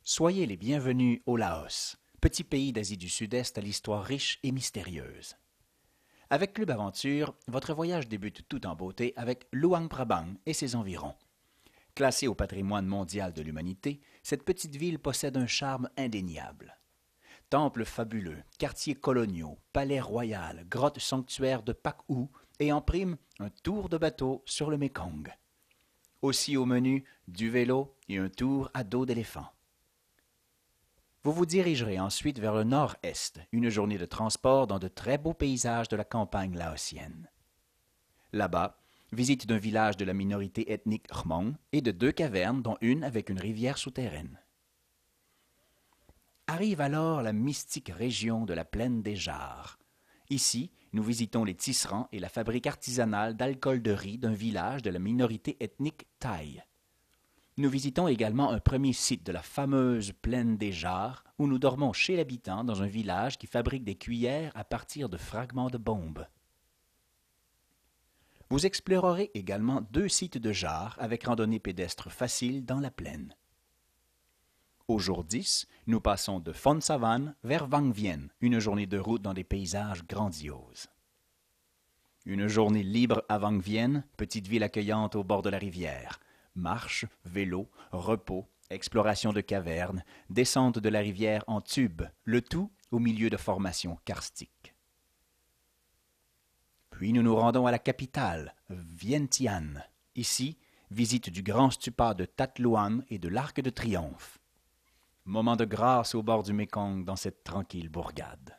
Soyez les bienvenus au Laos, petit pays d'Asie du Sud-Est à l'histoire riche et mystérieuse. Avec Club Aventure, votre voyage débute tout en beauté avec Luang Prabang et ses environs. Classée au patrimoine mondial de l'humanité, cette petite ville possède un charme indéniable. Temples fabuleux, quartiers coloniaux, palais royal, grottes sanctuaires de Pak U et en prime, un tour de bateau sur le Mékong. Aussi au menu, du vélo et un tour à dos d'éléphant. Vous vous dirigerez ensuite vers le nord-est, une journée de transport dans de très beaux paysages de la campagne laotienne. Là-bas, visite d'un village de la minorité ethnique Hmong et de 2 cavernes, dont une avec une rivière souterraine. Arrive alors la mystique région de la plaine des Jarres. Ici, nous visitons les tisserands et la fabrique artisanale d'alcool de riz d'un village de la minorité ethnique Thaï. Nous visitons également un premier site de la fameuse plaine des Jarres, où nous dormons chez l'habitant dans un village qui fabrique des cuillères à partir de fragments de bombes. Vous explorerez également 2 sites de jarres avec randonnée pédestre facile dans la plaine. Au jour 10, nous passons de Phon Savan vers Vang Vieng, une journée de route dans des paysages grandioses. Une journée libre à Vang Vieng, petite ville accueillante au bord de la rivière. Marche, vélo, repos, exploration de cavernes, descente de la rivière en tube, le tout au milieu de formations karstiques. Puis nous nous rendons à la capitale, Vientiane. Ici, visite du grand stupa de Tat Luan et de l'Arc de Triomphe. Moment de grâce au bord du Mékong dans cette tranquille bourgade.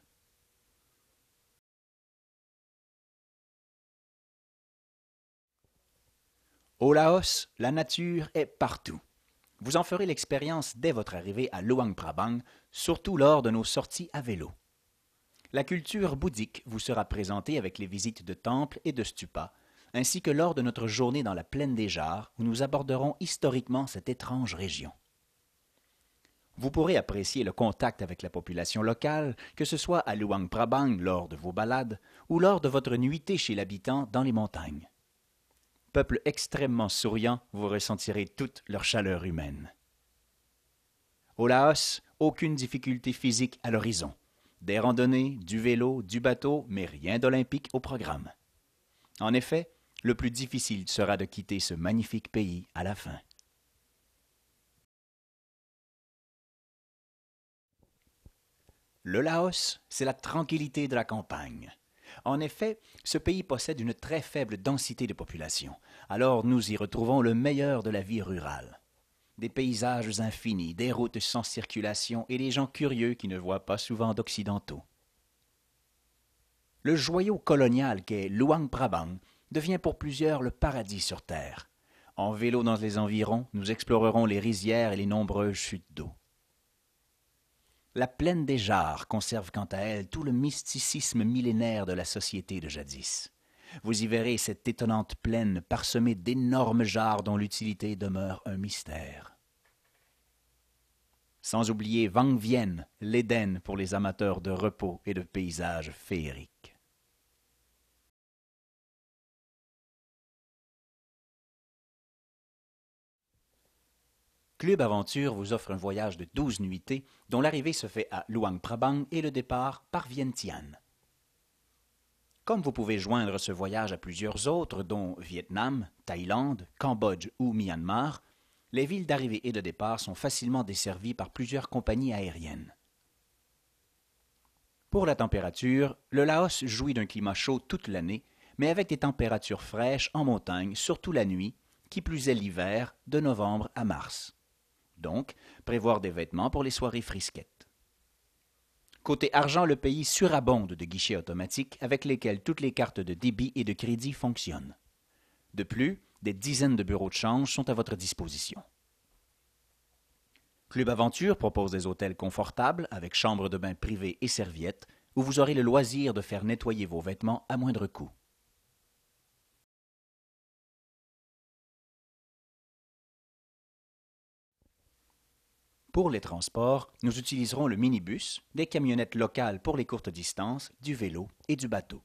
Au Laos, la nature est partout. Vous en ferez l'expérience dès votre arrivée à Luang Prabang, surtout lors de nos sorties à vélo. La culture bouddhique vous sera présentée avec les visites de temples et de stupas, ainsi que lors de notre journée dans la plaine des Jarres, où nous aborderons historiquement cette étrange région. Vous pourrez apprécier le contact avec la population locale, que ce soit à Luang Prabang lors de vos balades ou lors de votre nuitée chez l'habitant dans les montagnes. Peuple extrêmement souriant, vous ressentirez toute leur chaleur humaine. Au Laos, aucune difficulté physique à l'horizon. Des randonnées, du vélo, du bateau, mais rien d'olympique au programme. En effet, le plus difficile sera de quitter ce magnifique pays à la fin. Le Laos, c'est la tranquillité de la campagne. En effet, ce pays possède une très faible densité de population, alors nous y retrouvons le meilleur de la vie rurale. Des paysages infinis, des routes sans circulation et des gens curieux qui ne voient pas souvent d'occidentaux. Le joyau colonial qu'est Luang Prabang devient pour plusieurs le paradis sur terre. En vélo dans les environs, nous explorerons les rizières et les nombreuses chutes d'eau. La plaine des Jarres conserve quant à elle tout le mysticisme millénaire de la société de jadis. Vous y verrez cette étonnante plaine parsemée d'énormes jarres dont l'utilité demeure un mystère. Sans oublier Vang Vieng, l'Éden pour les amateurs de repos et de paysages féeriques. Club Aventure vous offre un voyage de 12 nuitées dont l'arrivée se fait à Luang Prabang et le départ par Vientiane. Comme vous pouvez joindre ce voyage à plusieurs autres, dont Vietnam, Thaïlande, Cambodge ou Myanmar, les villes d'arrivée et de départ sont facilement desservies par plusieurs compagnies aériennes. Pour la température, le Laos jouit d'un climat chaud toute l'année, mais avec des températures fraîches en montagne, surtout la nuit, qui plus est l'hiver, de novembre à mars. Donc, prévoir des vêtements pour les soirées frisquettes. Côté argent, le pays surabonde de guichets automatiques avec lesquels toutes les cartes de débit et de crédit fonctionnent. De plus, des dizaines de bureaux de change sont à votre disposition. Club Aventure propose des hôtels confortables avec chambre de bain privée et serviettes où vous aurez le loisir de faire nettoyer vos vêtements à moindre coût. Pour les transports, nous utiliserons le minibus, des camionnettes locales pour les courtes distances, du vélo et du bateau.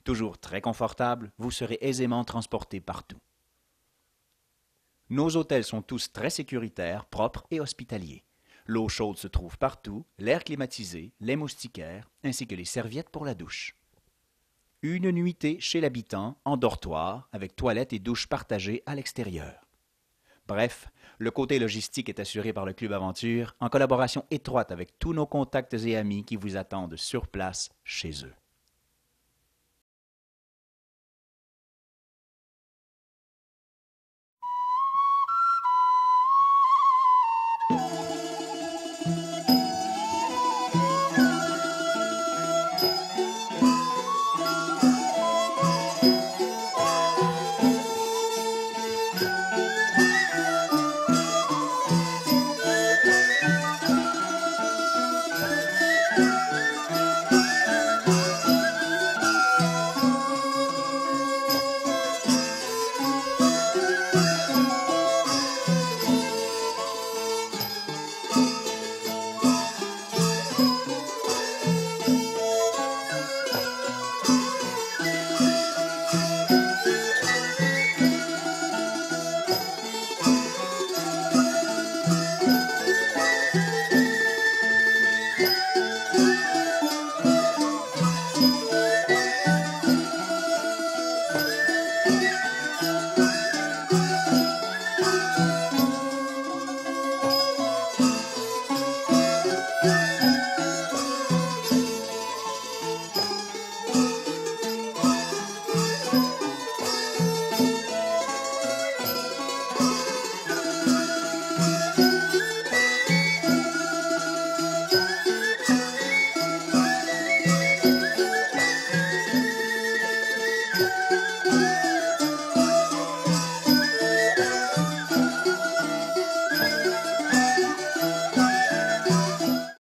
Toujours très confortable, vous serez aisément transporté partout. Nos hôtels sont tous très sécuritaires, propres et hospitaliers. L'eau chaude se trouve partout, l'air climatisé, les moustiquaires, ainsi que les serviettes pour la douche. Une nuitée chez l'habitant, en dortoir, avec toilette et douche partagée à l'extérieur. Bref, le côté logistique est assuré par le Club Aventure, en collaboration étroite avec tous nos contacts et amis qui vous attendent sur place chez eux.